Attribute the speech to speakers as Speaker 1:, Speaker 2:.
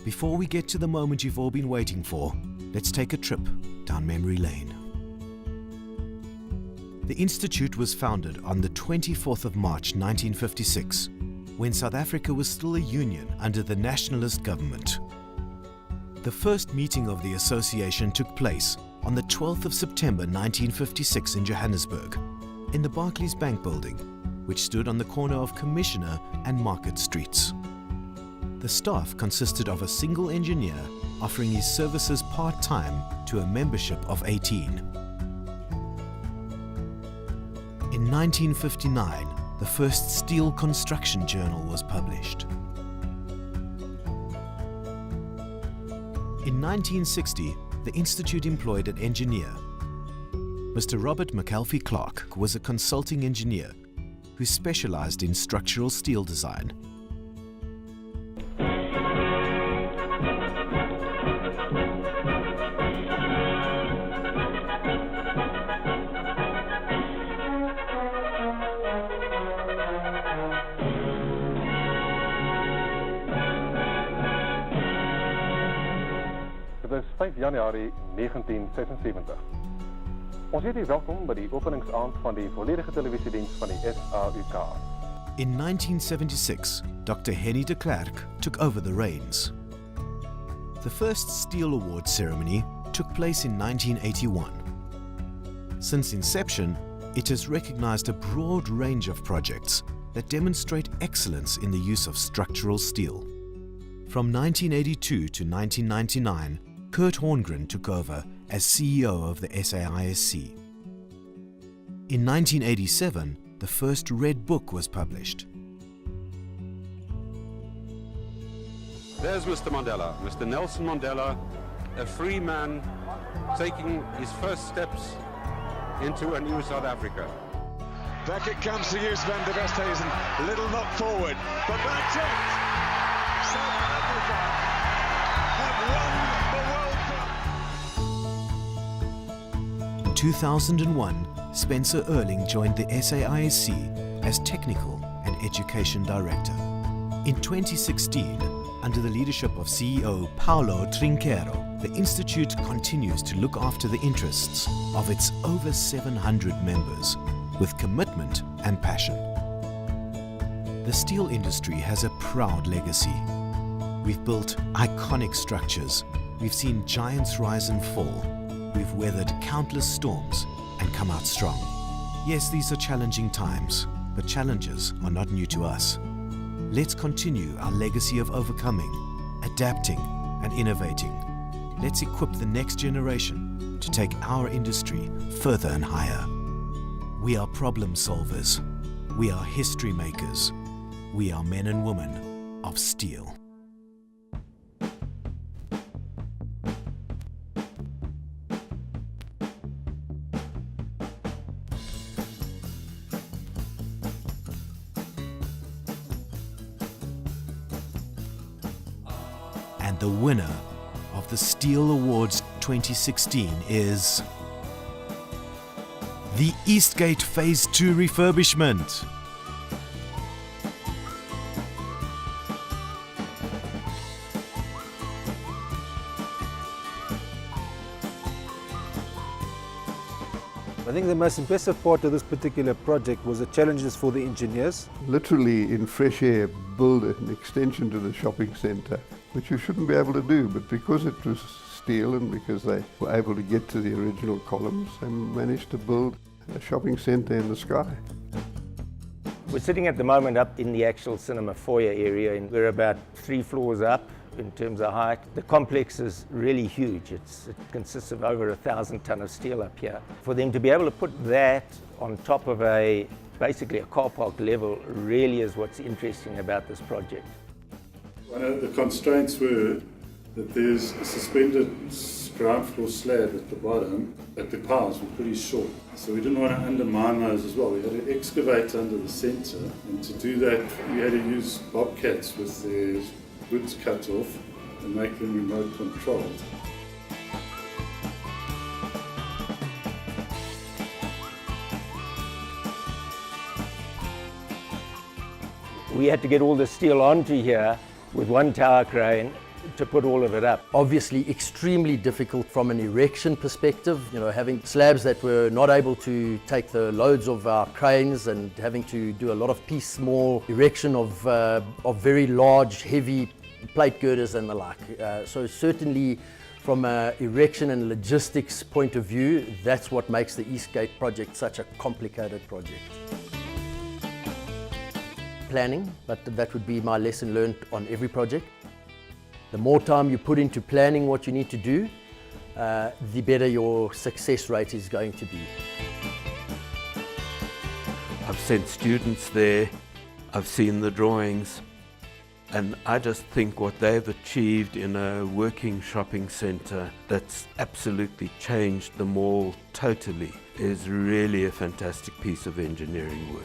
Speaker 1: Before we get to the moment you've all been waiting for, let's take a trip down memory lane. The Institute was founded on the 24th of March 1956, when South Africa was still a union under the nationalist government. The first meeting of the association took place on the 12th of September 1956 in Johannesburg, in the Barclays Bank building, which stood on the corner of Commissioner and Market Streets. The staff consisted of a single engineer offering his services part-time to a membership of 18. In 1959, the first steel construction journal was published. In 1960, the Institute employed an engineer. Mr. Robert McAlfee Clark was a consulting engineer who specialized in structural steel design.
Speaker 2: Dit is 5 Januarie 1976. Ons heet u welkom by die openingsaand van die volledige televisiediens van die SAUK.
Speaker 1: In 1976, Dr. Henny de Klerk took over the reins. The first Steel Awards ceremony took place in 1981. Since inception, it has recognized a broad range of projects that demonstrate excellence in the use of structural steel. From 1982 to 1999, Kurt Horngren took over as CEO of the SAISC. In 1987, the first Red Book was published.
Speaker 3: There's Mr. Mandela, Mr. Nelson Mandela, a free man taking his first steps into a new South Africa.
Speaker 4: Back it comes to use van der Westhuizen, a little knock forward, but that's it! South Africa have won the World Cup!
Speaker 1: In 2001, Spencer Erling joined the SAISC as Technical and Education Director. In 2016, under the leadership of CEO Paulo Trinquero, the Institute continues to look after the interests of its over 700 members with commitment and passion. The steel industry has a proud legacy. We've built iconic structures, we've seen giants rise and fall, we've weathered countless storms and come out strong. Yes, these are challenging times, but challenges are not new to us. Let's continue our legacy of overcoming, adapting and innovating. Let's equip the next generation to take our industry further and higher. We are problem solvers. We are history makers. We are men and women of steel. And the winner of the Steel Awards 2016 is the Eastgate Phase 2 refurbishment.
Speaker 5: I think the most impressive part of this particular project was the challenges for the engineers.
Speaker 6: Literally in fresh air build an extension to the shopping centre, which you shouldn't be able to do, but because it was steel and because they were able to get to the original columns, they managed to build a shopping centre in the sky.
Speaker 7: We're sitting at the moment up in the actual cinema foyer area, and we're about 3 floors up in terms of height. The complex is really huge. It consists of over 1,000 tonne of steel up here. For them to be able to put that on top of basically a car park level really is what's interesting about this project.
Speaker 8: One of the constraints were that there's a suspended ground floor slab at the bottom, but the piles were pretty short. So we didn't want to undermine those as well. We had to excavate under the centre, and to do that we had to use bobcats with their hoods cut off and make them remote controlled.
Speaker 7: We had to get all the steel onto here with one tower crane to put all of it up.
Speaker 9: Obviously extremely difficult from an erection perspective, you know, having slabs that were not able to take the loads of our cranes and having to do a lot of piecemeal erection of very large, heavy plate girders and the like. So certainly from an erection and logistics point of view, that's what makes the Eastgate project such a complicated project. Planning, but that would be my lesson learned on every project. The more time you put into planning what you need to do, the better your success rate is going to be.
Speaker 10: I've sent students there, I've seen the drawings, and I just think what they've achieved in a working shopping centre that's absolutely changed the mall totally is really a fantastic piece of engineering work.